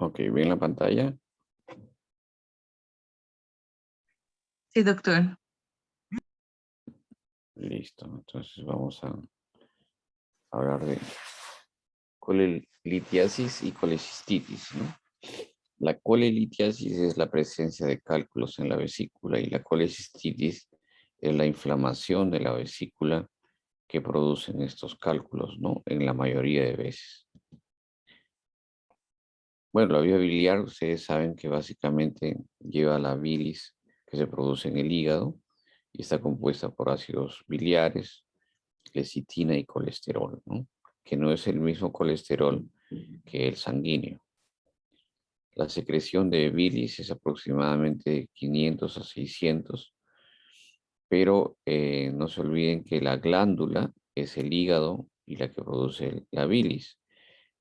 Ok, ¿ven la pantalla? Sí, doctor. Listo. Entonces vamos a hablar de colelitiasis y colecistitis, ¿no? La colelitiasis es la presencia de cálculos en la vesícula y la colecistitis es la inflamación de la vesícula que producen estos cálculos, ¿no? En la mayoría de veces. Bueno, la vía biliar, ustedes saben que básicamente lleva la bilis que se produce en el hígado y está compuesta por ácidos biliares, lecitina y colesterol, ¿no? Que no es el mismo colesterol que el sanguíneo. La secreción de bilis es aproximadamente 500 a 600, pero no se olviden que la glándula es el hígado y la que produce la bilis.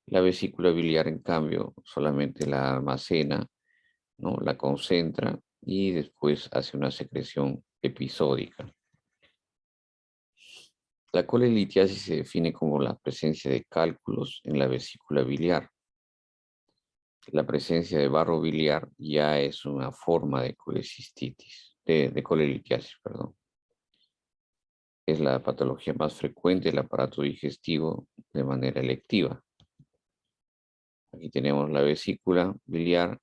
La vesícula biliar, en cambio, solamente la almacena, ¿no? La concentra y después hace una secreción episódica. La colelitiasis se define como la presencia de cálculos en la vesícula biliar. La presencia de barro biliar ya es una forma de colecistitis, de colelitiasis, perdón. Es la patología más frecuente del aparato digestivo de manera electiva. Aquí tenemos la vesícula biliar,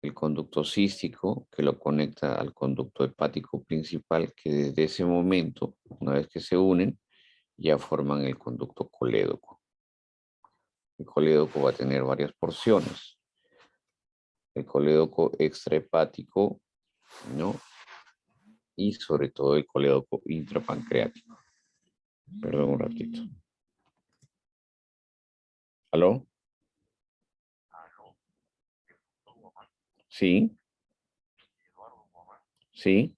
el conducto cístico que lo conecta al conducto hepático principal, que desde ese momento, una vez que se unen, ya forman el conducto colédoco. El colédoco va a tener varias porciones. El colédoco extrahepático, ¿no? Y sobre todo el colédoco intrapancreático. Perdón un ratito. ¿Aló? Sí, sí.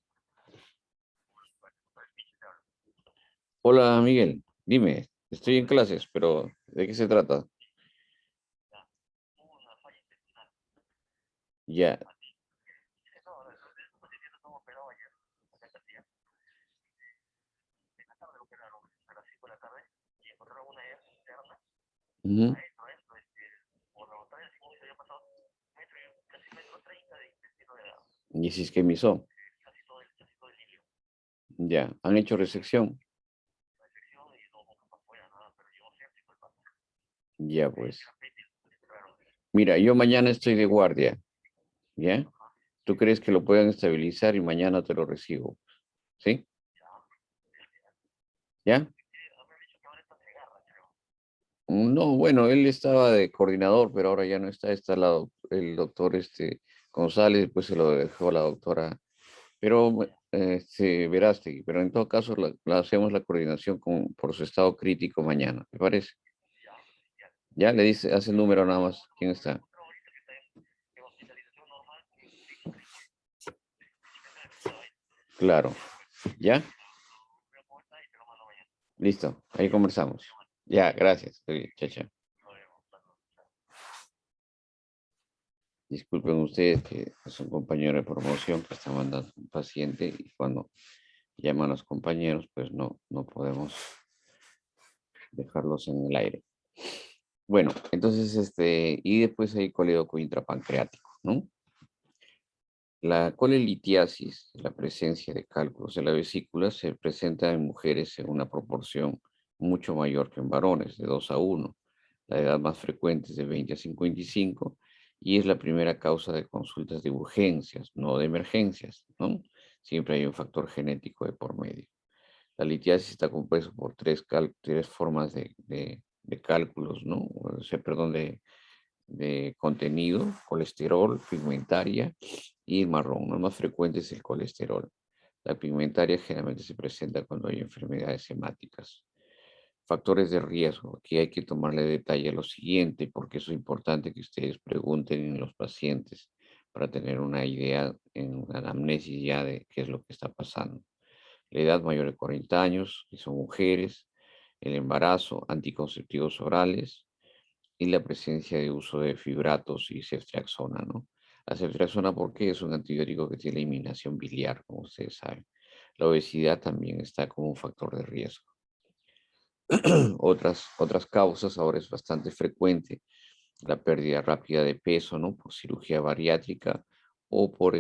Hola, Miguel. Dime, estoy en clases, pero ¿de qué se trata? Ya. Ujú. Y si es que misó. Ya. ¿Han hecho resección? Ya, pues. Mira, yo mañana estoy de guardia. ¿Ya? ¿Tú crees que lo puedan estabilizar y mañana te lo recibo? ¿Sí? ¿Ya? No, bueno, él estaba de coordinador, pero ahora ya no está. Está el doctor González, pues se lo dejó la doctora. Pero Verástegui, pero en todo caso la hacemos la coordinación por su estado crítico mañana, ¿te parece? Ya le dice, hace el número nada más. ¿Quién está? Claro. ¿Ya? Listo. Ahí conversamos. Ya, gracias. Chao, chao. Disculpen ustedes que es un compañero de promoción que está mandando un paciente y cuando llaman a los compañeros, pues no podemos dejarlos en el aire. Bueno, entonces, y después hay colédoco intrapancreático, ¿no? La colelitiasis, la presencia de cálculos en la vesícula, se presenta en mujeres en una proporción mucho mayor que en varones, de 2 a 1. La edad más frecuente es de 20 a 55 y es la primera causa de consultas de urgencias, no de emergencias, ¿no? Siempre hay un factor genético de por medio. La litiasis está compuesta por tres formas de cálculos, ¿no? O sea, perdón, de contenido, colesterol, pigmentaria y marrón. Lo más frecuente es el colesterol. La pigmentaria generalmente se presenta cuando hay enfermedades hemáticas. Factores de riesgo. Aquí hay que tomarle detalle a lo siguiente, porque eso es importante que ustedes pregunten en los pacientes para tener una idea en una anamnesis ya de qué es lo que está pasando. La edad mayor de 40 años, que son mujeres, el embarazo, anticonceptivos orales, y la presencia de uso de fibratos y ceftriaxona, ¿no? La ceftriaxona, ¿por qué? Es un antibiótico que tiene eliminación biliar, como ustedes saben. La obesidad también está como un factor de riesgo. Otras causas, ahora es bastante frecuente la pérdida rápida de peso, ¿no? Por cirugía bariátrica o por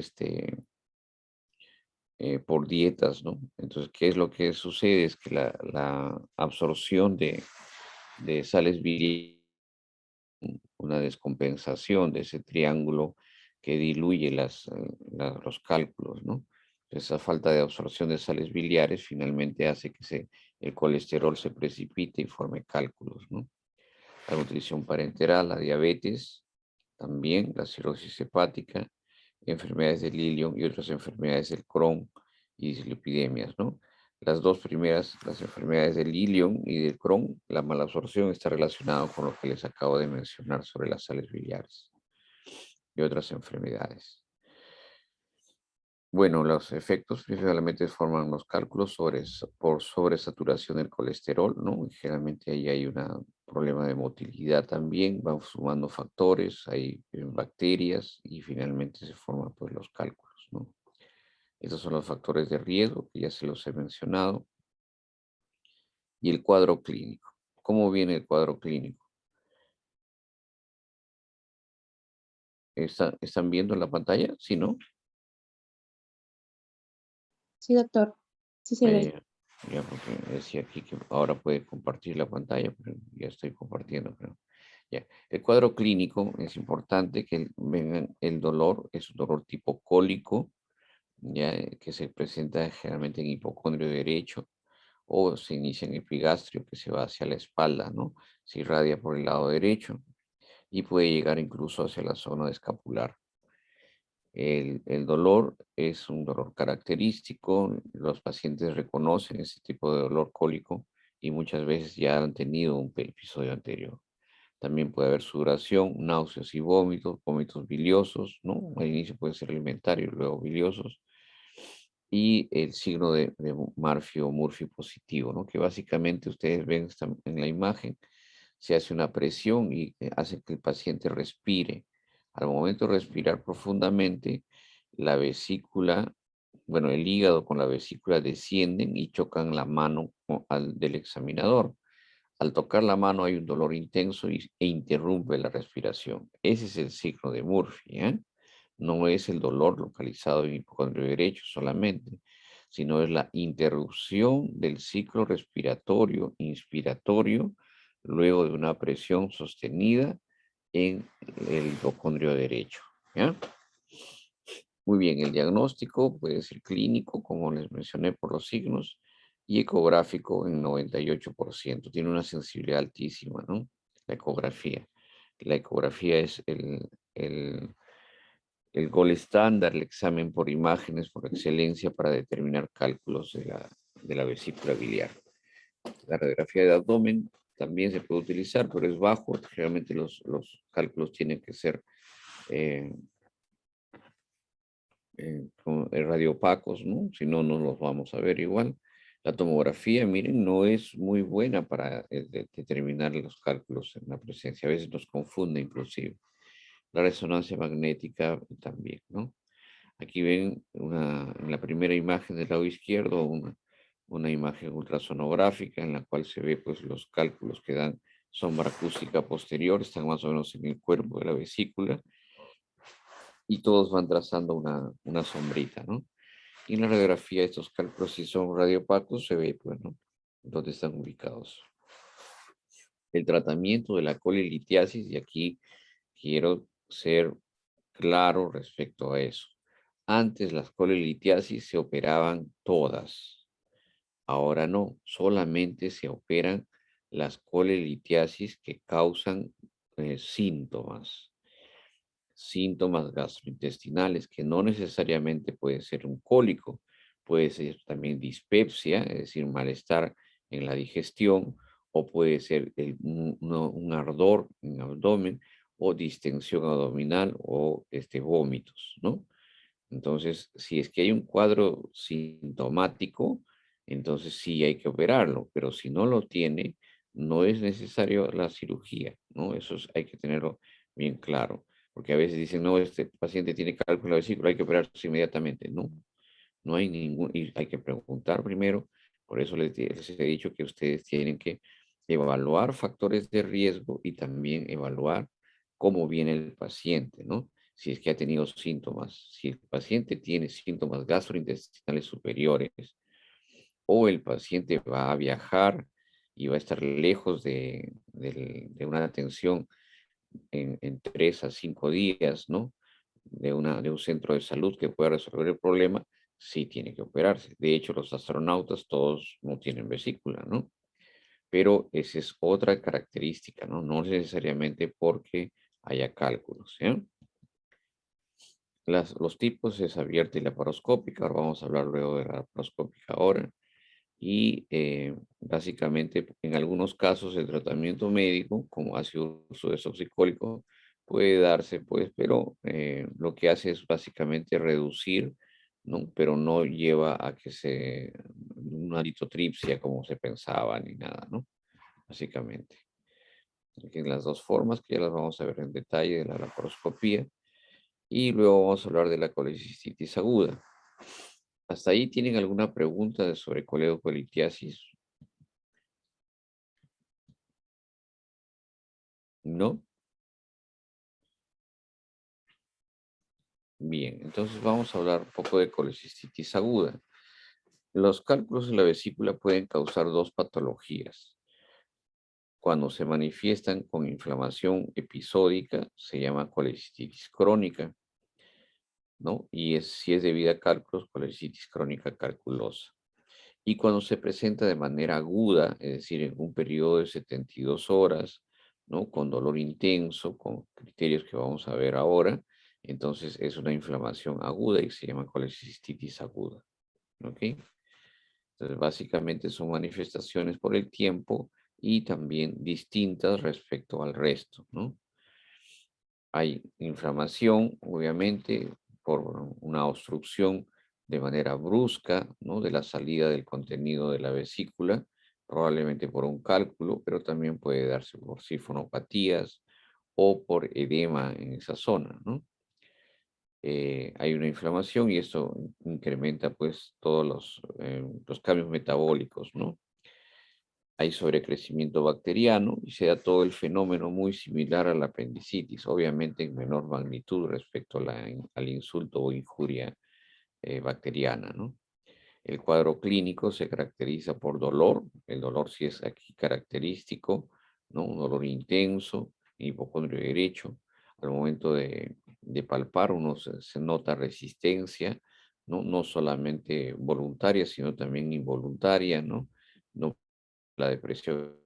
dietas, ¿no? Entonces, ¿qué es lo que sucede? Es que la absorción de sales biliares, una descompensación de ese triángulo que diluye los cálculos, ¿no? Esa falta de absorción de sales biliares finalmente hace que el colesterol se precipite y forme cálculos, ¿no? La nutrición parenteral, la diabetes, también la cirrosis hepática, enfermedades del Lilium y otras enfermedades del Crohn y dislipidemias, ¿no? Las dos primeras, las enfermedades del Lilium y del Crohn, la malabsorción está relacionada con lo que les acabo de mencionar sobre las sales biliares y otras enfermedades. Bueno, los efectos principalmente forman los cálculos por sobresaturación del colesterol, ¿no? Y generalmente ahí hay un problema de motilidad también, van sumando factores, hay bacterias y finalmente se forman pues los cálculos, ¿no? Estos son los factores de riesgo que ya se los he mencionado. Y el cuadro clínico. ¿Cómo viene el cuadro clínico? ¿Están viendo la pantalla? ¿Sí, no? Sí, doctor. Sí se ve. Eh, ya, porque decía aquí que ahora puede compartir la pantalla, pero ya estoy compartiendo, pero ya. El cuadro clínico es importante que vengan el dolor, es un dolor tipo cólico, ya que se presenta generalmente en hipocondrio derecho o se inicia en epigastrio que se va hacia la espalda, ¿no? Se irradia por el lado derecho y puede llegar incluso hacia la zona escapular. El dolor es un dolor característico, los pacientes reconocen ese tipo de dolor cólico y muchas veces ya han tenido un episodio anterior. También puede haber sudoración, náuseas y vómitos, vómitos biliosos, ¿no? Al inicio puede ser alimentario, luego biliosos. Y el signo de Murphy o Murphy positivo, ¿no? Que básicamente ustedes ven en la imagen, se hace una presión y hace que el paciente respire. Al momento de respirar profundamente, la vesícula, bueno, el hígado con la vesícula descienden y chocan la mano del examinador. Al tocar la mano hay un dolor intenso e interrumpe la respiración. Ese es el signo de Murphy, ¿eh? No es el dolor localizado en hipocondrio derecho solamente, sino es la interrupción del ciclo respiratorio, inspiratorio, luego de una presión sostenida en el hipocondrio derecho, ¿ya? Muy bien, el diagnóstico puede ser clínico, como les mencioné por los signos, y ecográfico en 98%. Tiene una sensibilidad altísima, ¿no? La ecografía. La ecografía es el gol estándar, el examen por imágenes por excelencia para determinar cálculos de la vesícula biliar. La radiografía de abdomen también se puede utilizar, pero es bajo. Generalmente los cálculos tienen que ser eh, radiopacos, ¿no? Si no, no los vamos a ver igual. La tomografía, miren, no es muy buena para determinar los cálculos en la presencia. A veces nos confunde inclusive. La resonancia magnética también, ¿no? Aquí ven en la primera imagen del lado izquierdo una imagen ultrasonográfica en la cual se ve pues los cálculos que dan sombra acústica posterior, están más o menos en el cuerpo de la vesícula y todos van trazando una sombrita, ¿no? Y en la radiografía estos cálculos, si son radiopacos, se ve, pues, ¿no? Dónde están ubicados. El tratamiento de la colelitiasis, y aquí quiero ser claro respecto a eso. Antes las colelitiasis se operaban todas, ahora no, solamente se operan las colelitiasis que causan síntomas gastrointestinales, que no necesariamente puede ser un cólico, puede ser también dispepsia, es decir, malestar en la digestión, o puede ser un ardor en el abdomen, o distensión abdominal, o vómitos, ¿no? Entonces, si es que hay un cuadro sintomático, entonces sí hay que operarlo, pero si no lo tiene, no es necesario la cirugía, ¿no? Hay que tenerlo bien claro, porque a veces dicen, no, este paciente tiene cálculo en la vesícula, hay que operarse inmediatamente. No, no hay y hay que preguntar primero, por eso les he dicho que ustedes tienen que evaluar factores de riesgo y también evaluar cómo viene el paciente, ¿no? Si es que ha tenido síntomas. Si el paciente tiene síntomas gastrointestinales superiores o el paciente va a viajar y va a estar lejos de una atención en 3 a 5 días, ¿no? De un centro de salud que pueda resolver el problema, sí tiene que operarse. De hecho, los astronautas todos no tienen vesícula, ¿no? Pero esa es otra característica, ¿no? No necesariamente porque haya cálculos, ¿eh? Los tipos es abierta y laparoscópica. Ahora vamos a hablar luego de la laparoscópica ahora. Y básicamente, en algunos casos, el tratamiento médico, como ácido uso desoxicólico, puede darse, pues, pero lo que hace es básicamente reducir, ¿no? Pero no lleva a que una litotripsia como se pensaba ni nada, ¿no? Básicamente. En las dos formas que ya las vamos a ver en detalle de la laparoscopía. Y luego vamos a hablar de la colecistitis aguda. ¿Hasta ahí tienen alguna pregunta sobre coledocolitiasis? ¿No? Bien, entonces vamos a hablar un poco de colecistitis aguda. Los cálculos en la vesícula pueden causar dos patologías. Cuando se manifiestan con inflamación episódica, se llama colecistitis crónica, ¿no? Si es debida a cálculos, colecistitis crónica calculosa. Y cuando se presenta de manera aguda, es decir, en un periodo de 72 horas, ¿no? Con dolor intenso, con criterios que vamos a ver ahora, entonces es una inflamación aguda y se llama colecistitis aguda. ¿Ok? Entonces, básicamente son manifestaciones por el tiempo y también distintas respecto al resto, ¿no? Hay inflamación, obviamente, por una obstrucción de manera brusca, ¿no? De la salida del contenido de la vesícula, probablemente por un cálculo, pero también puede darse por sifonopatías o por edema en esa zona, ¿no? Hay una inflamación y eso incrementa pues todos los cambios metabólicos, ¿no? Hay sobrecrecimiento bacteriano y se da todo el fenómeno muy similar a la apendicitis, obviamente en menor magnitud respecto al insulto o injuria bacteriana, ¿no? El cuadro clínico se caracteriza por dolor, el dolor sí es aquí característico, ¿no? Un dolor intenso, hipocondrio derecho. Al momento de palpar uno se nota resistencia, ¿no? No solamente voluntaria, sino también involuntaria, ¿no? No la depresión,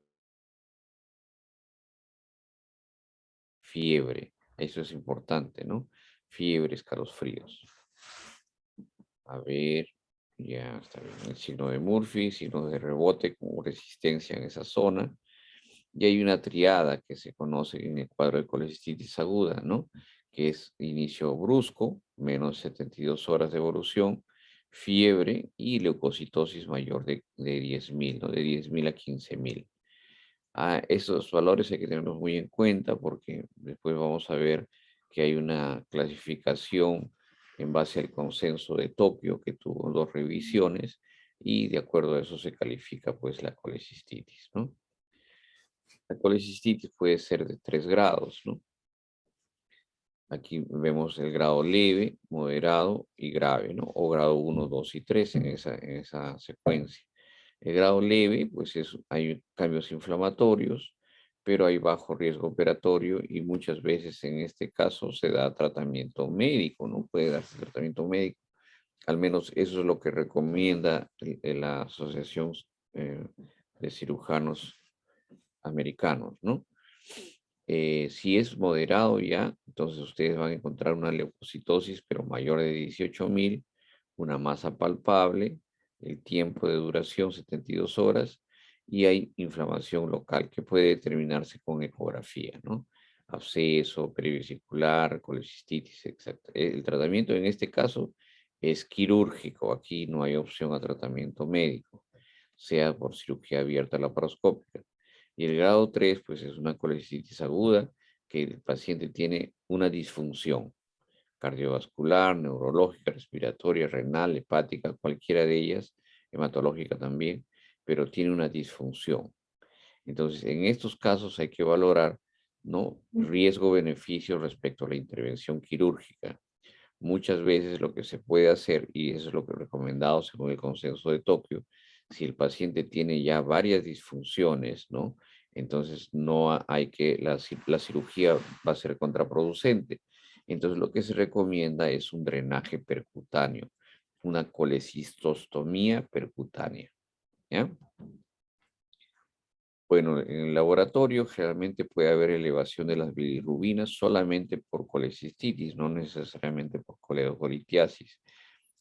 fiebre, eso es importante, ¿no? Fiebre, escalofríos. A ver, ya está bien. El signo de Murphy, signo de rebote como resistencia en esa zona. Y hay una triada que se conoce en el cuadro de colecistitis aguda, ¿no? Que es inicio brusco, menos 72 horas de evolución, fiebre y leucocitosis mayor de 10.000, ¿no? De 10.000 a 15.000. Esos valores hay que tenerlos muy en cuenta porque después vamos a ver que hay una clasificación en base al consenso de Tokio que tuvo 2 revisiones y de acuerdo a eso se califica pues la colecistitis, ¿no? La colecistitis puede ser de 3 grados, ¿no? Aquí vemos el grado leve, moderado y grave, ¿no? O grado 1, 2 y 3 en esa secuencia. El grado leve, pues hay cambios inflamatorios, pero hay bajo riesgo operatorio y muchas veces en este caso se da tratamiento médico, ¿no? Puede darse tratamiento médico. Al menos eso es lo que recomienda la Asociación eh, de Cirujanos Americanos, ¿no? Si es moderado ya, entonces ustedes van a encontrar una leucocitosis, pero mayor de 18.000, una masa palpable, el tiempo de duración 72 horas y hay inflamación local que puede determinarse con ecografía, ¿no? Absceso, perivesicular, colecistitis, etc. El tratamiento en este caso es quirúrgico, aquí no hay opción a tratamiento médico, sea por cirugía abierta laparoscópica. Y el grado 3, pues es una colecistitis aguda que el paciente tiene una disfunción cardiovascular, neurológica, respiratoria, renal, hepática, cualquiera de ellas, hematológica también, pero tiene una disfunción. Entonces, en estos casos hay que valorar ¿no? Riesgo-beneficio respecto a la intervención quirúrgica. Muchas veces lo que se puede hacer, y eso es lo que es recomendado según el consenso de Tokio, si el paciente tiene ya varias disfunciones, ¿no? Entonces no hay que, la cirugía va a ser contraproducente. Entonces lo que se recomienda es un drenaje percutáneo, una colecistostomía percutánea, ¿ya? Bueno, en el laboratorio generalmente puede haber elevación de las bilirrubinas solamente por colecistitis, no necesariamente por coledocolitiasis.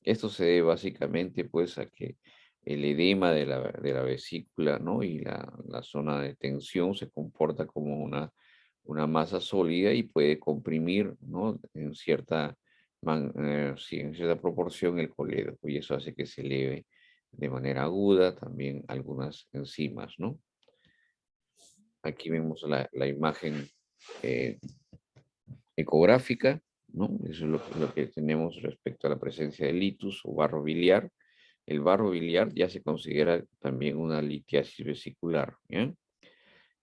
Esto se debe básicamente pues a que el edema de la vesícula, ¿no? Y la zona de tensión se comporta como una masa sólida y puede comprimir, ¿no? En cierta, sí, en cierta proporción el colédoco y eso hace que se eleve de manera aguda también algunas enzimas, ¿no? Aquí vemos la imagen eh, ecográfica, ¿no? Eso es lo que tenemos respecto a la presencia de litus o barro biliar. El barro biliar ya se considera también una litiasis vesicular, ¿ya?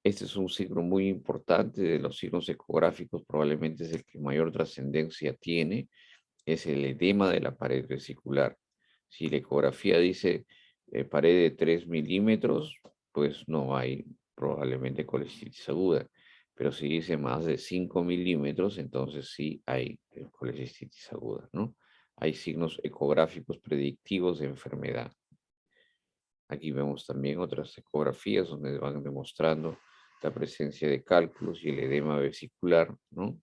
Este es un signo muy importante de los signos ecográficos, probablemente es el que mayor trascendencia tiene, es el edema de la pared vesicular. Si la ecografía dice pared de 3 milímetros, pues no hay probablemente colecistitis aguda. Pero si dice más de 5 milímetros, entonces sí hay colecistitis aguda, ¿no? Hay signos ecográficos predictivos de enfermedad. Aquí vemos también otras ecografías donde van demostrando la presencia de cálculos y el edema vesicular, ¿no?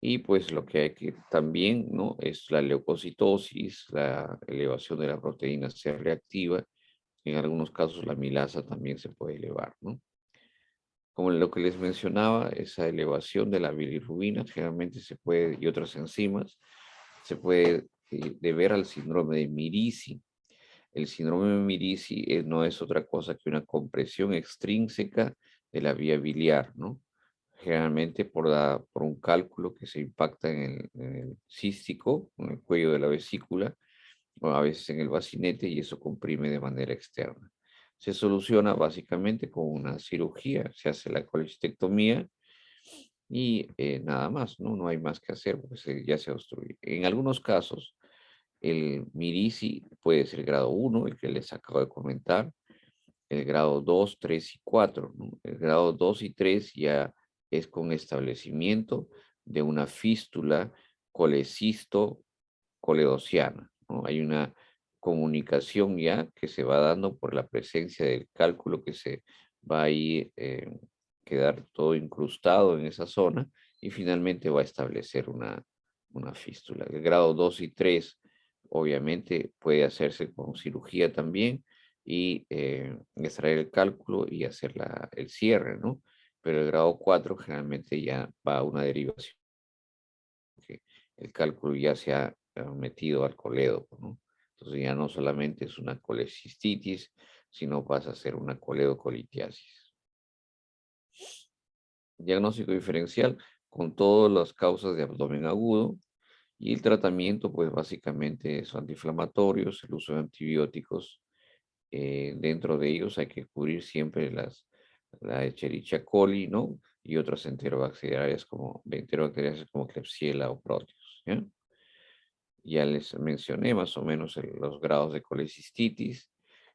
Y pues lo que hay que también, ¿no? Es la leucocitosis, la elevación de la proteína C reactiva. En algunos casos la milasa también se puede elevar, ¿no? Como lo que les mencionaba, esa elevación de la bilirrubina generalmente se puede, y otras enzimas, se puede deber al síndrome de Mirici. El síndrome de Mirici no es otra cosa que una compresión extrínseca de la vía biliar, ¿no? Generalmente por un cálculo que se impacta en el cístico, en el cuello de la vesícula, o a veces en el bacinete, y eso comprime de manera externa. Se soluciona básicamente con una cirugía, se hace la colecistectomía y nada más, ¿no? No hay más que hacer porque ya se obstruye. En algunos casos, el Mirici puede ser grado 1, el que les acabo de comentar, el grado 2, 3 y 4, ¿no? El grado 2 y 3 ya es con establecimiento de una fístula colecisto-coledociana, ¿no? Hay una comunicación ya que se va dando por la presencia del cálculo que se va a ir quedar todo incrustado en esa zona y finalmente va a establecer una fístula. El grado 2 y 3 obviamente puede hacerse con cirugía también y extraer el cálculo y hacer el cierre, ¿no? Pero el grado 4 generalmente ya va a una derivación, que el cálculo ya se ha metido al colédoco, ¿no? Entonces ya no solamente es una colecistitis, sino pasa a ser una coledocolitiasis. Diagnóstico diferencial con todas las causas de abdomen agudo y el tratamiento, pues básicamente son antiinflamatorios, el uso de antibióticos. Dentro de ellos hay que cubrir siempre la Escherichia coli, ¿no? Y otras enterobacterias como Klebsiella o Proteus, ¿ya? Ya les mencioné más o menos los grados de colecistitis.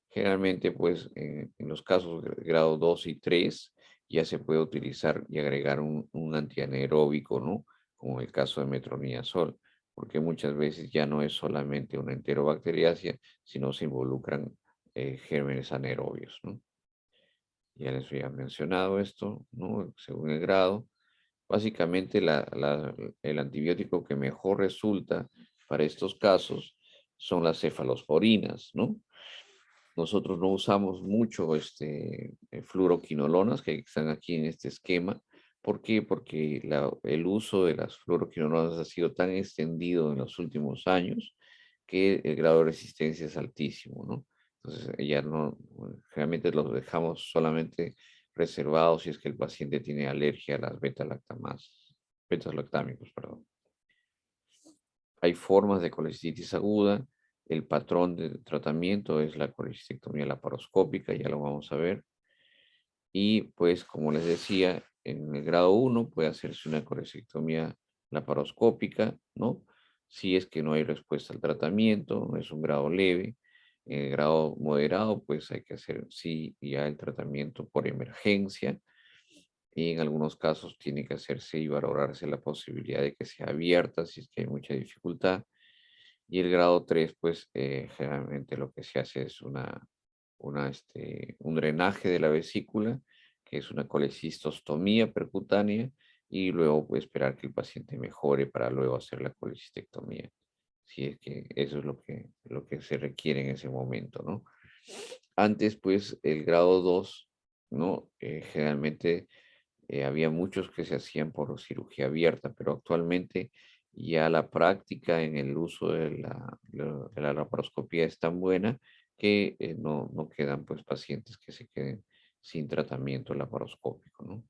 Generalmente, pues, en los casos de grado 2 y 3, ya se puede utilizar y agregar un antianaeróbico, ¿no? Como el caso de metronidazol, porque muchas veces ya no es solamente una enterobacteriacia, sino se involucran gérmenes anaerobios, ¿no? Ya les había mencionado esto, ¿no? Según el grado. Básicamente, el antibiótico que mejor resulta para estos casos son las cefalosporinas, ¿no? Nosotros no usamos mucho fluoroquinolonas que están aquí en este esquema. ¿Por qué? Porque el uso de las fluoroquinolonas ha sido tan extendido en los últimos años que el grado de resistencia es altísimo, ¿no? Entonces, ya no, generalmente los dejamos solamente reservados si es que el paciente tiene alergia a las beta-lactámicos, perdón. Hay formas de colecistitis aguda. El patrón de tratamiento es la colecistectomía laparoscópica, ya lo vamos a ver. Y pues, como les decía, en el grado 1 puede hacerse una colecistectomía laparoscópica, ¿no? Si es que no hay respuesta al tratamiento, no es un grado leve. En el grado moderado, pues hay que hacer, sí, ya el tratamiento por emergencia. Y en algunos casos tiene que hacerse y valorarse la posibilidad de que sea abierta si es que hay mucha dificultad. Y el grado 3 pues generalmente lo que se hace es un drenaje de la vesícula, que es una colecistostomía percutánea, y luego pues esperar que el paciente mejore para luego hacer la colecistectomía. Si es que eso es lo que se requiere en ese momento, ¿no? Antes, pues, el grado 2, ¿no? Generalmente había muchos que se hacían por cirugía abierta, pero actualmente ya la práctica en el uso de la laparoscopía es tan buena que no quedan pues pacientes que se queden sin tratamiento laparoscópico, ¿no?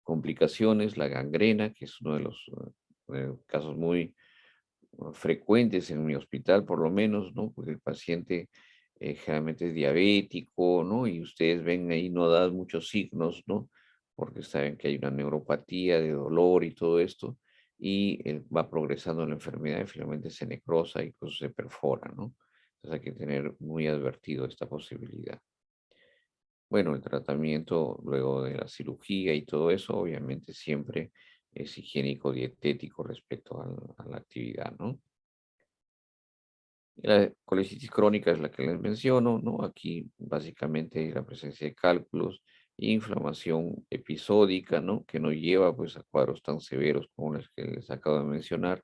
Complicaciones, la gangrena, que es uno de los casos muy frecuentes en mi hospital, por lo menos, ¿no? Porque el paciente generalmente es diabético, ¿no? Y ustedes ven ahí, no da muchos signos, ¿no? Porque saben que hay una neuropatía de dolor y todo esto, y va progresando la enfermedad y finalmente se necrosa y pues se perfora, ¿no? Entonces hay que tener muy advertido esta posibilidad. Bueno, el tratamiento luego de la cirugía y todo eso, obviamente siempre es higiénico dietético respecto a la actividad, ¿no? La colecitis crónica es la que les menciono, ¿no? Aquí básicamente la presencia de cálculos, inflamación episódica, ¿no? Que no lleva pues a cuadros tan severos como los que les acabo de mencionar.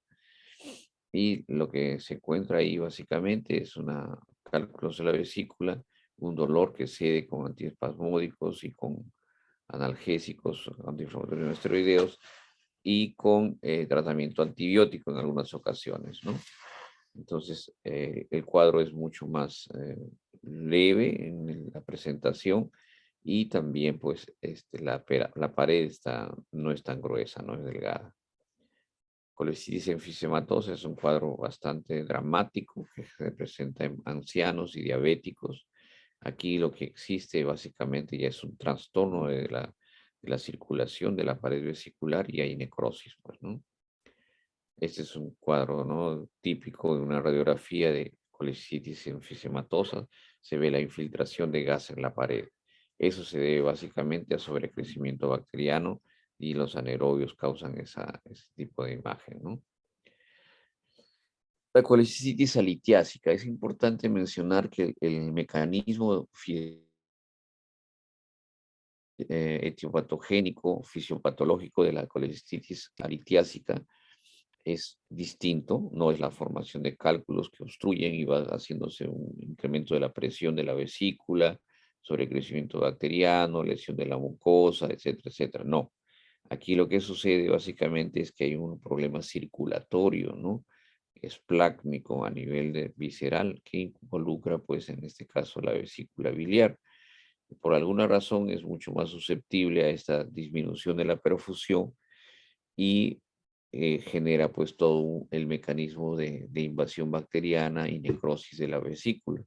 Y lo que se encuentra ahí básicamente es una cálculos de la vesícula, un dolor que cede con antiespasmódicos y con analgésicos, antiinflamatorios no esteroideos y con tratamiento antibiótico en algunas ocasiones, ¿no? Entonces, el cuadro es mucho más leve en la presentación y también, pues, la pared no es tan gruesa, no es delgada. Colestitis enfisematosa es un cuadro bastante dramático que se presenta en ancianos y diabéticos. Aquí lo que existe básicamente ya es un trastorno de la circulación de la pared vesicular y hay necrosis, pues, ¿no? Este es un cuadro, ¿no? Típico de una radiografía de colicitis enfisematosa. Se ve la infiltración de gas en la pared. Eso se debe básicamente a sobrecrecimiento bacteriano y los anaerobios causan ese tipo de imagen, ¿no? La colicitis alitiásica. Es importante mencionar que el mecanismo etiopatogénico, fisiopatológico de la colicitis alitiásica es distinto, no es la formación de cálculos que obstruyen y va haciéndose un incremento de la presión de la vesícula, sobrecrecimiento bacteriano, lesión de la mucosa, etcétera, etcétera. No, aquí lo que sucede básicamente es que hay un problema circulatorio, ¿no? Esplácnico a nivel visceral que involucra, pues en este caso, la vesícula biliar. Por alguna razón es mucho más susceptible a esta disminución de la perfusión y genera pues todo el mecanismo de invasión bacteriana y necrosis de la vesícula.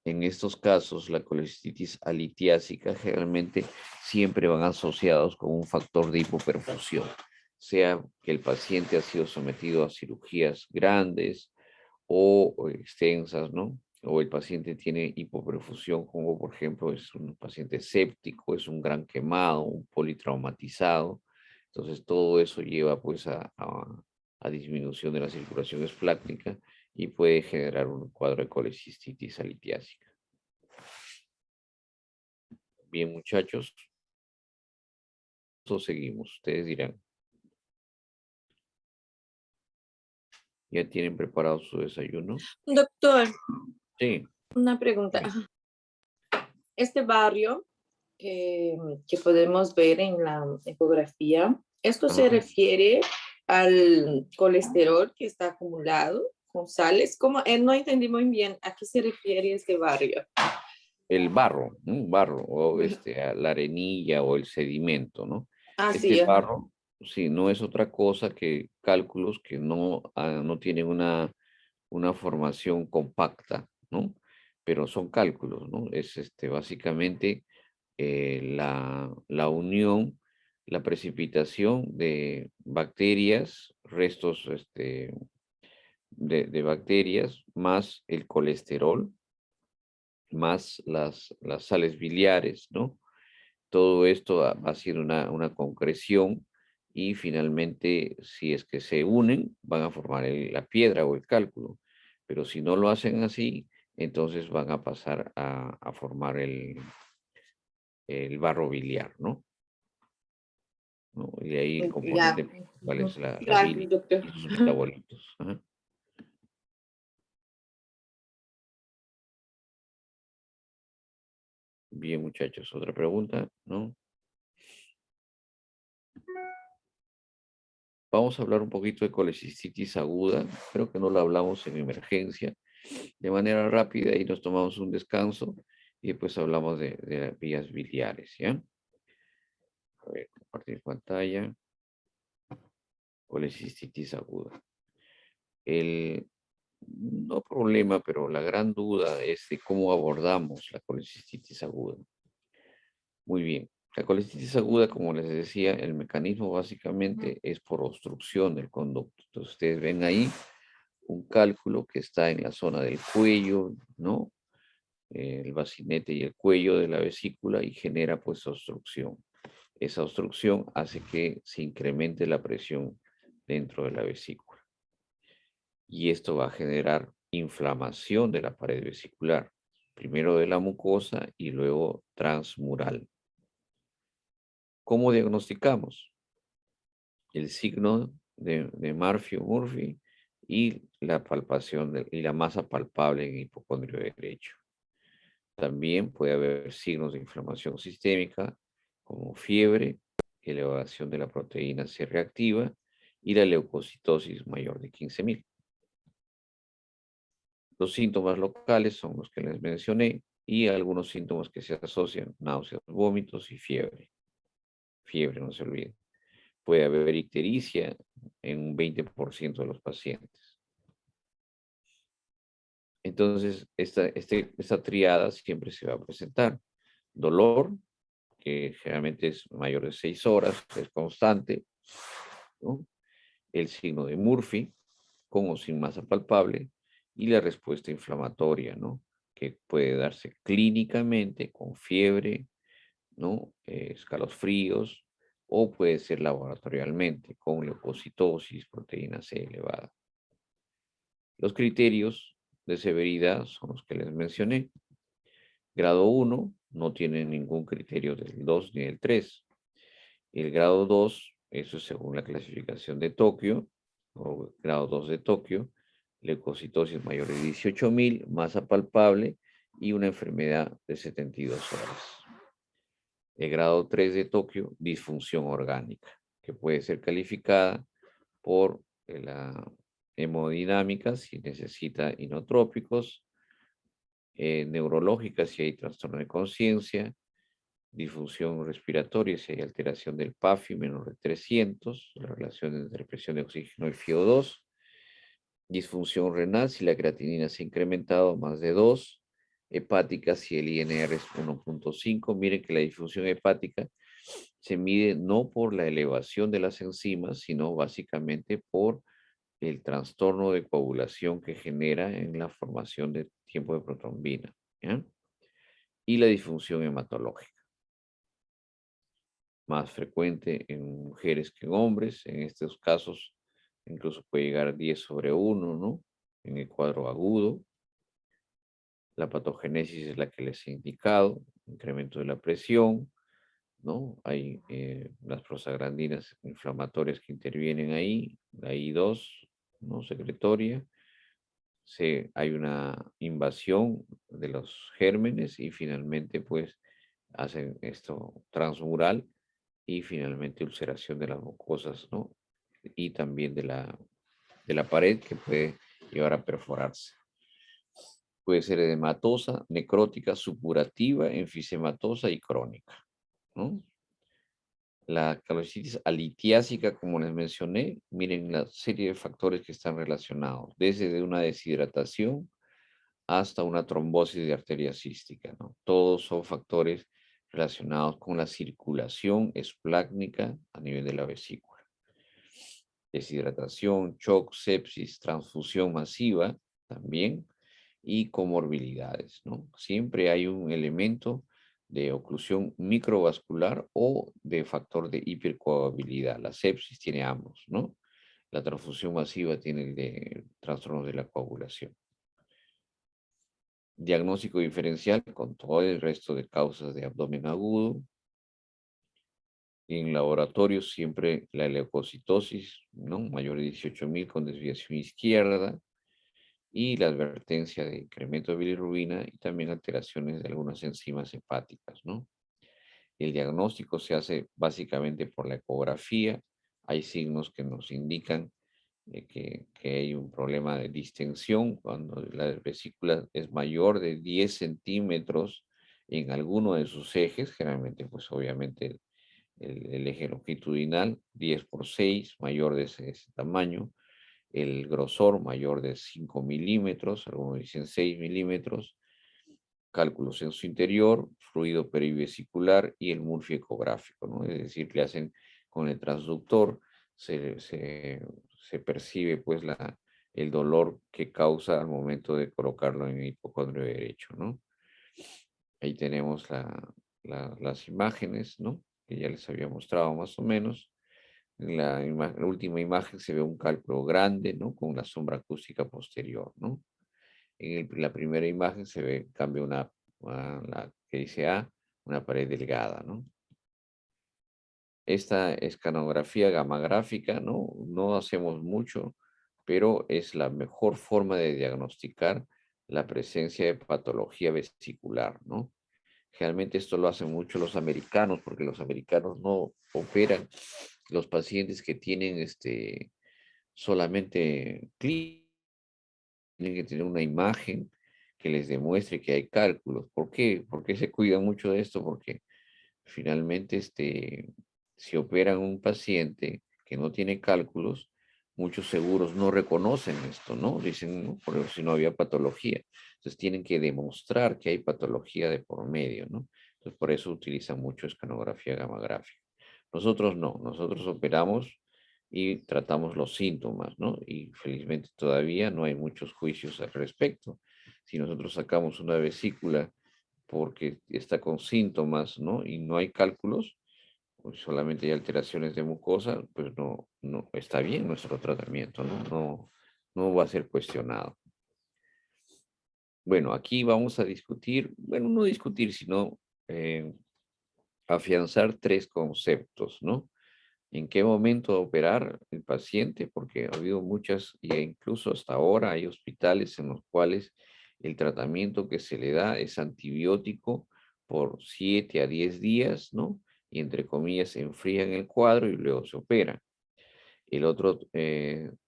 En estos casos, la colecitis alitiásica generalmente siempre van asociados con un factor de hipoperfusión, sea que el paciente ha sido sometido a cirugías grandes o extensas, ¿no? O el paciente tiene hipoperfusión, como por ejemplo es un paciente séptico, es un gran quemado, un politraumatizado. Entonces todo eso lleva pues a disminución de la circulación esplácnica y puede generar un cuadro de colecistitis alitiásica. Bien, muchachos, entonces seguimos. Ustedes dirán, ¿ya tienen preparado su desayuno? Doctor, Sí, una pregunta. sí. Este barrio que podemos ver en la ecografía, ¿esto se Ajá. refiere al colesterol que está acumulado con sales? ¿Cómo? No entendí muy bien a qué se refiere este barrio. El barro, ¿no? Barro, o la arenilla o el sedimento, ¿no? Ah, Este sí, ajá. barro, sí, no es otra cosa que cálculos que no tienen una formación compacta, ¿no? Pero son cálculos, ¿no? Es básicamente la unión, la precipitación de bacterias, restos de bacterias, más el colesterol, más las sales biliares, ¿no? Todo esto va a ser una concreción y finalmente, si es que se unen, van a formar la piedra o el cálculo. Pero si no lo hacen así, entonces van a pasar a formar el barro biliar, ¿no? ¿No? Y de ahí el Ya. componente principal es la Gracias, bilis doctor. y sus metabolitos. Ajá. Bien, muchachos, otra pregunta, ¿no? Vamos a hablar un poquito de colecistitis aguda. Creo que no lo hablamos en emergencia. De manera rápida y nos tomamos un descanso y después hablamos de las vías biliares, ¿ya? A ver, compartir pantalla. Colecistitis aguda. El no problema, pero la gran duda es de cómo abordamos la colecistitis aguda. Muy bien. La colecistitis aguda, como les decía, el mecanismo básicamente es por obstrucción del conducto. Entonces, ustedes ven ahí un cálculo que está en la zona del cuello, ¿no? El bacinete y el cuello de la vesícula y genera pues obstrucción. Esa obstrucción hace que se incremente la presión dentro de la vesícula. Y esto va a generar inflamación de la pared vesicular, primero de la mucosa y luego transmural. ¿Cómo diagnosticamos? El signo de Murphy o Murphy y la palpación y la masa palpable en el hipocondrio derecho. También puede haber signos de inflamación sistémica como fiebre, elevación de la proteína C reactiva y la leucocitosis mayor de 15.000. Los síntomas locales son los que les mencioné y algunos síntomas que se asocian, náuseas, vómitos y fiebre. Fiebre, no se olvide. Puede haber ictericia en un 20% de los pacientes. Entonces, esta triada siempre se va a presentar. Dolor, que generalmente es mayor de 6 horas, es constante, ¿no? El signo de Murphy, con o sin masa palpable, y la respuesta inflamatoria, ¿no? Que puede darse clínicamente con fiebre, ¿no? Escalofríos, o puede ser laboratorialmente con leucocitosis, proteína C elevada. Los criterios de severidad son los que les mencioné. Grado 1 no tiene ningún criterio del 2 ni del 3. El grado 2, eso es según la clasificación de Tokio, o grado 2 de Tokio, leucocitosis mayor de 18.000, masa palpable y una enfermedad de 72 horas. El grado 3 de Tokio, disfunción orgánica, que puede ser calificada por la hemodinámica si necesita inotrópicos, neurológica si hay trastorno de conciencia, disfunción respiratoria si hay alteración del PAFI menor de 300, la relación entre presión de oxígeno y FiO2, disfunción renal si la creatinina se ha incrementado más de 2, hepática si el INR es 1.5. Miren que la disfunción hepática se mide no por la elevación de las enzimas, sino básicamente por el trastorno de coagulación que genera en la formación de tiempo de protrombina, ¿ya? Y la disfunción hematológica, más frecuente en mujeres que en hombres. En estos casos, incluso puede llegar a 10/1, ¿no? En el cuadro agudo. La patogénesis es la que les he indicado, incremento de la presión, ¿no? Hay las prostaglandinas inflamatorias que intervienen ahí, la I2, ¿no? Secretoria. Hay una invasión de los gérmenes y finalmente pues hacen esto transmural y finalmente ulceración de las mucosas, ¿no? Y también de la pared que puede llevar a perforarse. Puede ser edematosa, necrótica, supurativa, enfisematosa y crónica, ¿no? La calocitis alitiásica, como les mencioné, miren la serie de factores que están relacionados, desde una deshidratación hasta una trombosis de arteria cística, ¿no? Todos son factores relacionados con la circulación esplácnica a nivel de la vesícula. Deshidratación, shock, sepsis, transfusión masiva también y comorbilidades, ¿no? Siempre hay un elemento de oclusión microvascular o de factor de hipercoagulabilidad. La sepsis tiene ambos, ¿no? La transfusión masiva tiene el de trastornos de la coagulación. Diagnóstico diferencial con todo el resto de causas de abdomen agudo. En laboratorio siempre la leucocitosis, ¿no? Mayor de 18.000 con desviación izquierda y la advertencia de incremento de bilirrubina y también alteraciones de algunas enzimas hepáticas, ¿no? El diagnóstico se hace básicamente por la ecografía. Hay signos que nos indican que hay un problema de distensión cuando la vesícula es mayor de 10 centímetros en alguno de sus ejes, generalmente pues obviamente el eje longitudinal 10 por 6, mayor de ese tamaño, el grosor mayor de 5 milímetros, algunos dicen 6 milímetros, cálculos en su interior, fluido perivesicular y el Murphy ecográfico, ¿no? Es decir, le hacen con el transductor, se percibe pues el dolor que causa al momento de colocarlo en el hipocondrio derecho, ¿no? Ahí tenemos las imágenes, ¿no? Que ya les había mostrado más o menos. En la última imagen se ve un cálculo grande, ¿no? Con la sombra acústica posterior, ¿no? La primera imagen se ve, cambia la que dice A, una pared delgada, ¿no? Esta escanografía gamagráfica, ¿no? No hacemos mucho, pero es la mejor forma de diagnosticar la presencia de patología vesicular, ¿no? Generalmente esto lo hacen mucho los americanos, porque los americanos no operan los pacientes que tienen solamente clínica, tienen que tener una imagen que les demuestre que hay cálculos. ¿Por qué? ¿Por qué se cuidan mucho de esto? Porque finalmente, si operan un paciente que no tiene cálculos, muchos seguros no reconocen esto, ¿no? Dicen, no, por si no había patología. Entonces tienen que demostrar que hay patología de por medio, ¿no? Entonces por eso utilizan mucho escanografía gamagráfica. Nosotros no, nosotros operamos y tratamos los síntomas, ¿no? Y felizmente todavía no hay muchos juicios al respecto. Si nosotros sacamos una vesícula porque está con síntomas, ¿no? Y no hay cálculos, pues solamente hay alteraciones de mucosa, pues no está bien nuestro tratamiento, ¿no? No va a ser cuestionado. Bueno, aquí vamos a discutir, bueno, no discutir, sino afianzar tres conceptos, ¿no? En qué momento operar el paciente, porque ha habido muchas, e incluso hasta ahora hay hospitales en los cuales el tratamiento que se le da es antibiótico por 7 a 10 días, ¿no? Y entre comillas se enfrían el cuadro y luego se opera. El otro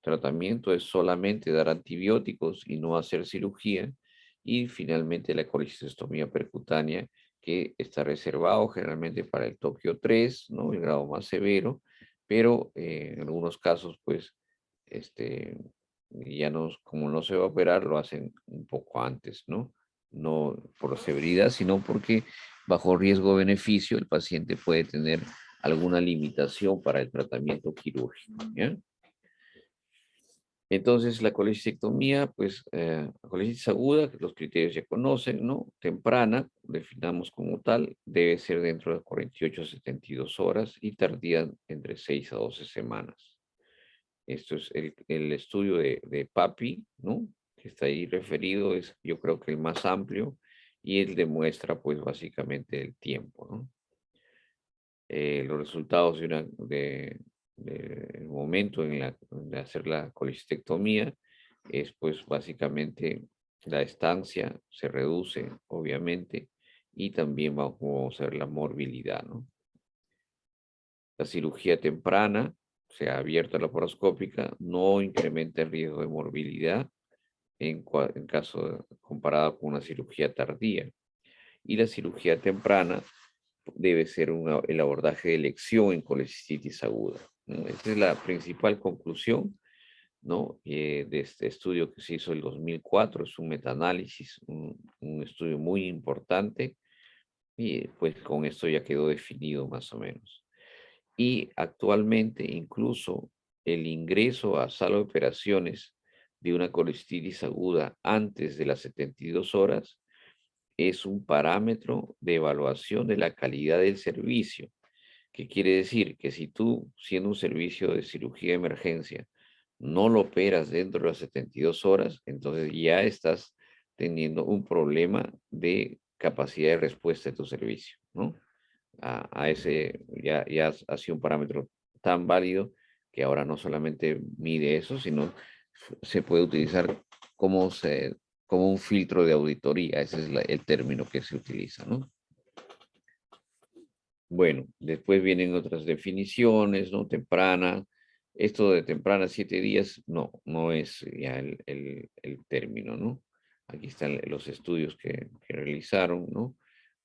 tratamiento es solamente dar antibióticos y no hacer cirugía. Y finalmente la colecistectomía percutánea, que está reservado generalmente para el Tokio 3, ¿no? El grado más severo, pero en algunos casos, pues, ya no, como no se va a operar, lo hacen un poco antes, ¿no? No por severidad, sino porque bajo riesgo-beneficio el paciente puede tener alguna limitación para el tratamiento quirúrgico, ¿ya? Entonces, la colecistectomía, pues, la colecitis aguda, que los criterios ya conocen, ¿no? Temprana, definamos como tal, debe ser dentro de 48 a 72 horas y tardía entre 6 a 12 semanas. Esto es el estudio de PAPI, ¿no? Que está ahí referido, es yo creo que el más amplio y él demuestra, pues, básicamente el tiempo, ¿no? Los resultados el momento de hacer la colecistectomía es pues básicamente la estancia se reduce obviamente y también vamos a ver la morbilidad, ¿no? La cirugía temprana, sea abierta laparoscópica, no incrementa el riesgo de morbilidad en caso comparado con una cirugía tardía. Y la cirugía temprana debe ser el abordaje de elección en colecistitis aguda, ¿no? Esta es la principal conclusión, ¿no? De este estudio que se hizo en el 2004, es un metaanálisis, un estudio muy importante Y pues con esto ya quedó definido más o menos. Y actualmente incluso el ingreso a sala de operaciones de una colestitis aguda antes de las 72 horas es un parámetro de evaluación de la calidad del servicio. ¿Qué quiere decir? Que si tú, siendo un servicio de cirugía de emergencia, no lo operas dentro de las 72 horas, entonces ya estás teniendo un problema de capacidad de respuesta de tu servicio, ¿no? A ese, ya ha sido un parámetro tan válido que ahora no solamente mide eso, sino se puede utilizar como, como un filtro de auditoría, ese es el término que se utiliza, ¿no? Bueno, después vienen otras definiciones, ¿no? Temprana. Esto de temprana 7 días, no es ya el término, ¿no? Aquí están los estudios que realizaron, ¿no?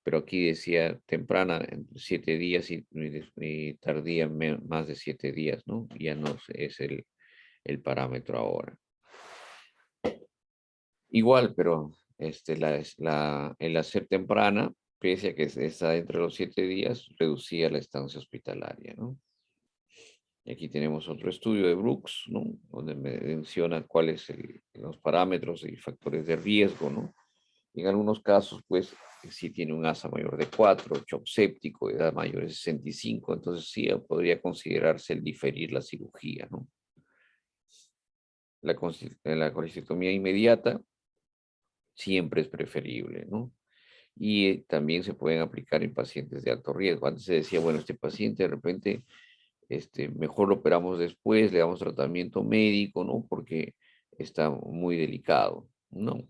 Pero aquí decía temprana entre 7 días y tardía más de 7 días, ¿no? Ya no es el parámetro ahora. Igual, pero el hacer temprana, pese a que está entre los 7 días, reducía la estancia hospitalaria, ¿no? Y aquí tenemos otro estudio de Brooks, ¿no? Donde menciona cuáles los parámetros y factores de riesgo, ¿no? En algunos casos, pues, si tiene un ASA mayor de 4, shock séptico, edad mayor de 65, entonces sí podría considerarse el diferir la cirugía, ¿no? La colecistectomía inmediata siempre es preferible, ¿no? Y también se pueden aplicar en pacientes de alto riesgo. Antes se decía, bueno, este paciente de repente, mejor lo operamos después, le damos tratamiento médico, ¿no? Porque está muy delicado. No,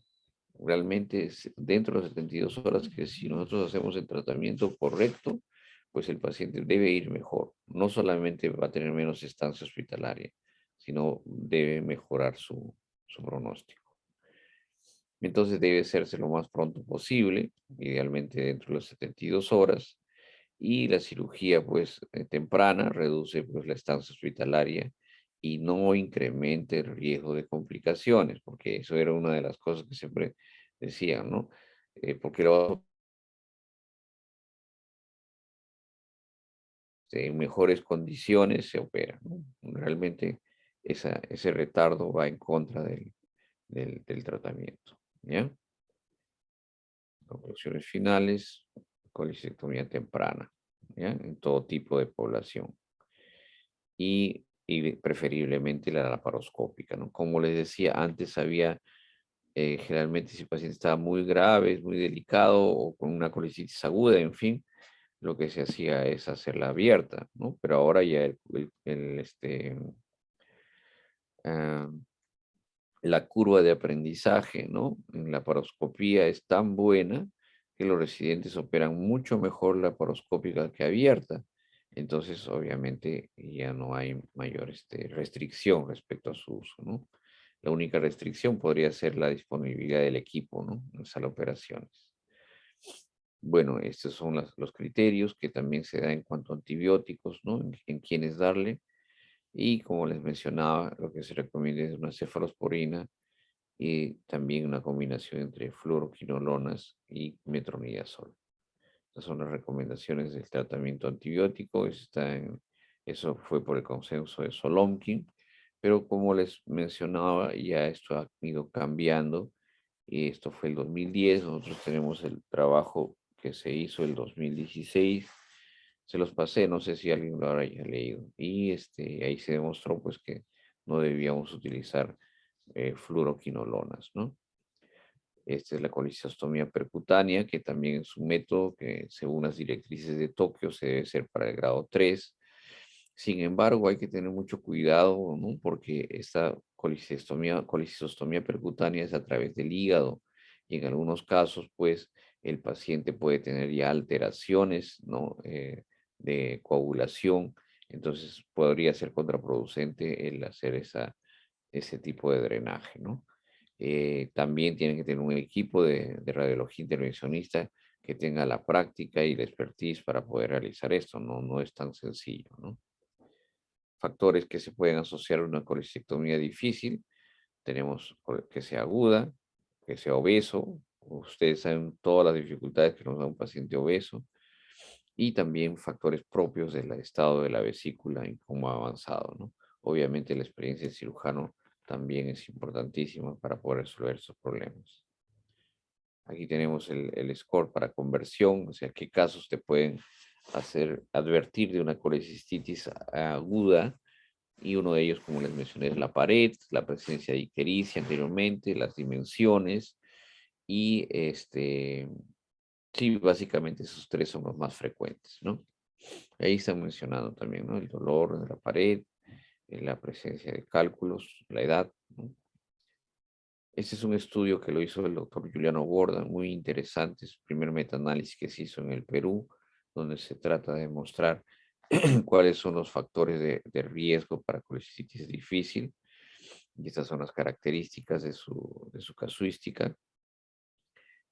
realmente dentro de las 72 horas que si nosotros hacemos el tratamiento correcto, pues el paciente debe ir mejor. No solamente va a tener menos estancia hospitalaria, sino debe mejorar su pronóstico. Entonces debe hacerse lo más pronto posible, idealmente dentro de las 72 horas, y la cirugía pues temprana reduce pues la estancia hospitalaria y no incrementa el riesgo de complicaciones, porque eso era una de las cosas que siempre decían, ¿no? Porque en mejores condiciones se opera, ¿no? Realmente ese retardo va en contra del tratamiento, ¿ya? Conclusiones finales, colecistectomía temprana, ¿ya? En todo tipo de población. Y preferiblemente la laparoscópica, ¿no? Como les decía, antes había, generalmente si el paciente estaba muy grave, muy delicado o con una colicitis aguda, en fin, lo que se hacía es hacerla abierta, ¿no? Pero ahora ya ah, la curva de aprendizaje, ¿no? En la paroscopía es tan buena que los residentes operan mucho mejor la paroscópica que abierta. Entonces, obviamente, ya no hay mayor restricción respecto a su uso, ¿no? La única restricción podría ser la disponibilidad del equipo, ¿no? En sala de operaciones. Bueno, estos son los criterios que también se da en cuanto a antibióticos, ¿no? En quiénes darle. Y como les mencionaba, lo que se recomienda es una cefalosporina y también una combinación entre fluoroquinolonas y metronidazol. Estas son las recomendaciones del tratamiento antibiótico. Eso fue por el consenso de Solomkin, pero como les mencionaba, ya esto ha ido cambiando y esto fue el 2010. Nosotros tenemos el trabajo que se hizo el 2016. Se los pasé, no sé si alguien lo habrá ya leído. Y ahí se demostró pues que no debíamos utilizar fluoroquinolonas, ¿no? Esta es la colecistostomía percutánea, que también es un método que, según las directrices de Tokio, se debe hacer para el grado 3. Sin embargo, hay que tener mucho cuidado, ¿no? Porque esta colecistostomía percutánea es a través del hígado y en algunos casos, pues, el paciente puede tener ya alteraciones, ¿no? De coagulación. Entonces, podría ser contraproducente el hacer ese tipo de drenaje, ¿no? También tienen que tener un equipo de radiología intervencionista que tenga la práctica y la expertise para poder realizar esto. No es tan sencillo, ¿no? Factores que se pueden asociar a una colecistectomía difícil. Tenemos que sea aguda, que sea obeso, Ustedes saben todas las dificultades que nos da un paciente obeso y también factores propios del estado de la vesícula y cómo ha avanzado, ¿no? Obviamente la experiencia del cirujano también es importantísima para poder resolver esos problemas. Aquí tenemos el score para conversión, o sea, qué casos te pueden hacer advertir de una colecistitis aguda, y uno de ellos, como les mencioné, es la pared, la presencia de ictericia anteriormente, las dimensiones, y sí, básicamente esos tres son los más frecuentes, ¿no? Ahí están mencionando también, ¿no? El dolor de la pared, la presencia de cálculos, la edad, ¿no? Este es un estudio que lo hizo el doctor Juliano Gorda, muy interesante, es el primer metaanálisis que se hizo en el Perú, donde se trata de demostrar cuáles son los factores de riesgo para colecistitis difícil, y estas son las características de su casuística,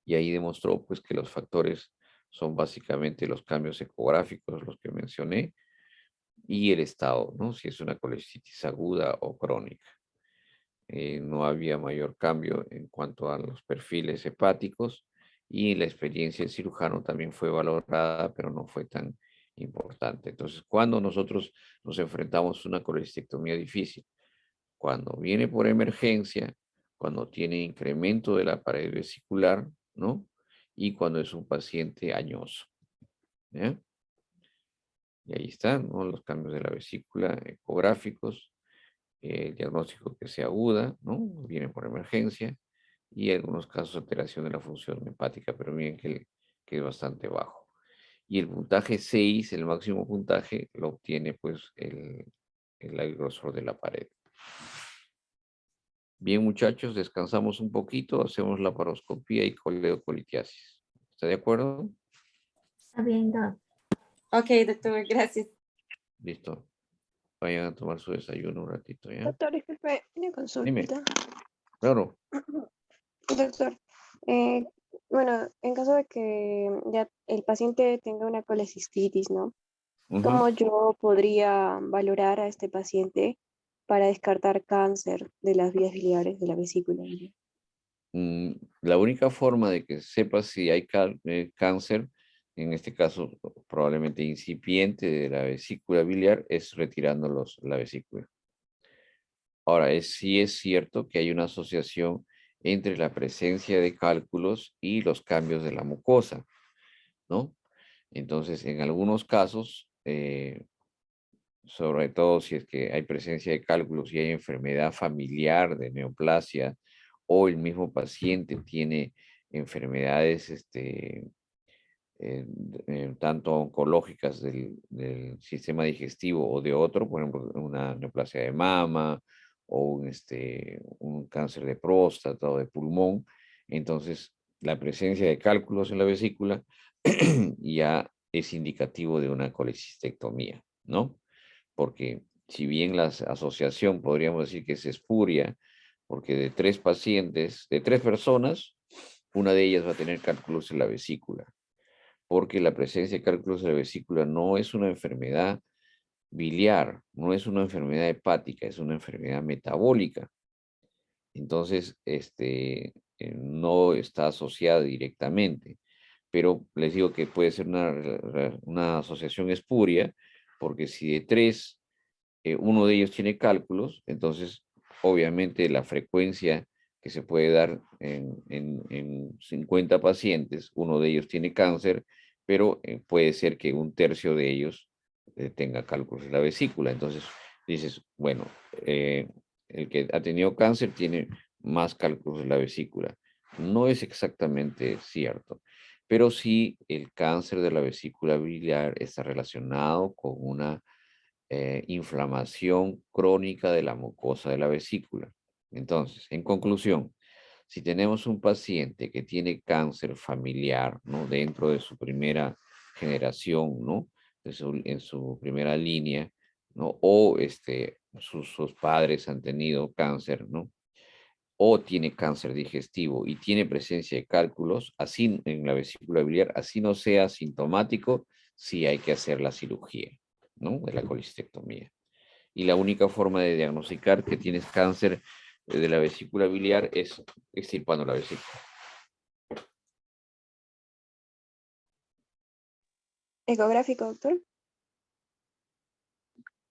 y ahí demostró pues que los factores son básicamente los cambios ecográficos, los que mencioné, y el estado, ¿no? Si es una colecistitis aguda o crónica. No había mayor cambio en cuanto a los perfiles hepáticos, y la experiencia del cirujano también fue valorada, pero no fue tan importante. Entonces, cuando nosotros nos enfrentamos a una colecistectomía difícil, cuando viene por emergencia, cuando tiene incremento de la pared vesicular, ¿no? Y cuando es un paciente añoso, ¿ya? Y ahí están, ¿no? Los cambios de la vesícula ecográficos, el diagnóstico que sea aguda, ¿no? Viene por emergencia, y en algunos casos alteración de la función hepática, pero miren que es bastante bajo. Y el puntaje 6, el máximo puntaje, lo obtiene pues el grosor de la pared. Bien, muchachos, descansamos un poquito, hacemos la paroscopía y coleocolitiasis. ¿Está de acuerdo? Está bien, Doc. Ok, doctor, gracias. Listo. Vayan a tomar su desayuno un ratito, ¿ya? Doctor, disculpe, una Dime. consulta. Claro. Doctor, eh, bueno, en caso de que ya el paciente tenga una colecistitis, ¿no? Ujú. ¿Cómo yo podría valorar a este paciente para descartar cáncer de las vías biliares de la vesícula biliar? La única forma de que sepas si hay cáncer, en este caso probablemente incipiente de la vesícula biliar, es retirando la vesícula. Ahora, sí es cierto que hay una asociación entre la presencia de cálculos y los cambios de la mucosa, ¿no? Entonces, en algunos casos, sobre todo si es que hay presencia de cálculos y hay enfermedad familiar de neoplasia, o el mismo paciente tiene enfermedades tanto oncológicas del sistema digestivo o de otro, por ejemplo, una neoplasia de mama o un cáncer de próstata o de pulmón. Entonces, la presencia de cálculos en la vesícula ya es indicativo de una colecistectomía, ¿no? Porque si bien la asociación podríamos decir que es espuria, porque de 3 pacientes, de 3 personas, una de ellas va a tener cálculos en la vesícula, porque la presencia de cálculos en la vesícula no es una enfermedad biliar, no es una enfermedad hepática, es una enfermedad metabólica. Entonces, no está asociada directamente, pero les digo que puede ser una asociación espuria, porque si de 3, uno de ellos tiene cálculos, entonces obviamente la frecuencia que se puede dar en 50 pacientes, uno de ellos tiene cáncer, pero puede ser que un tercio de ellos tenga cálculos en la vesícula. Entonces dices, bueno, el que ha tenido cáncer tiene más cálculos en la vesícula. No es exactamente cierto, pero sí el cáncer de la vesícula biliar está relacionado con una inflamación crónica de la mucosa de la vesícula. Entonces, en conclusión, si tenemos un paciente que tiene cáncer familiar, ¿no? Dentro de su primera generación, ¿no? En su primera línea, ¿no? O sus padres han tenido cáncer, ¿no? O tiene cáncer digestivo y tiene presencia de cálculos, así en la vesícula biliar, así no sea sintomático, sí hay que hacer la cirugía, ¿no? De la colecistectomía. Y la única forma de diagnosticar que tienes cáncer de la vesícula biliar es extirpando la vesícula. Ecográfico, doctor.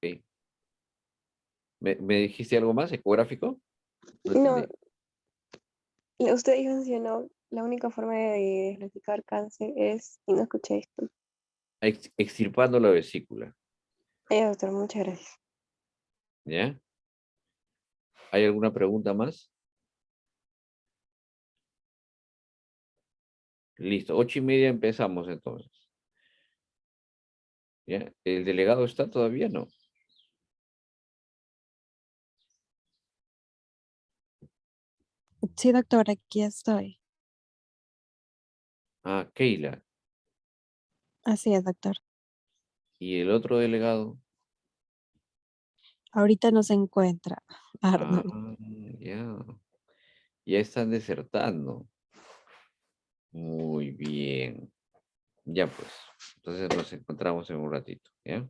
Ok. ¿Me dijiste algo más? ¿Ecográfico? No No, entendí. usted mencionó la única forma de diagnosticar cáncer es, y no escuché esto. Extirpando la vesícula, Doctor, muchas gracias. ¿ya? ¿Hay alguna pregunta más? Listo, 8:30 empezamos entonces. ¿Ya? ¿El delegado está todavía? No. Sí, doctor, aquí estoy. Ah, Keila. Así es, doctor. ¿Y el otro delegado? Ahorita no se encuentra, Ah, Arnold. ya. Ya están desertando. Muy bien. Ya pues. Entonces nos encontramos en un ratito, ¿ya?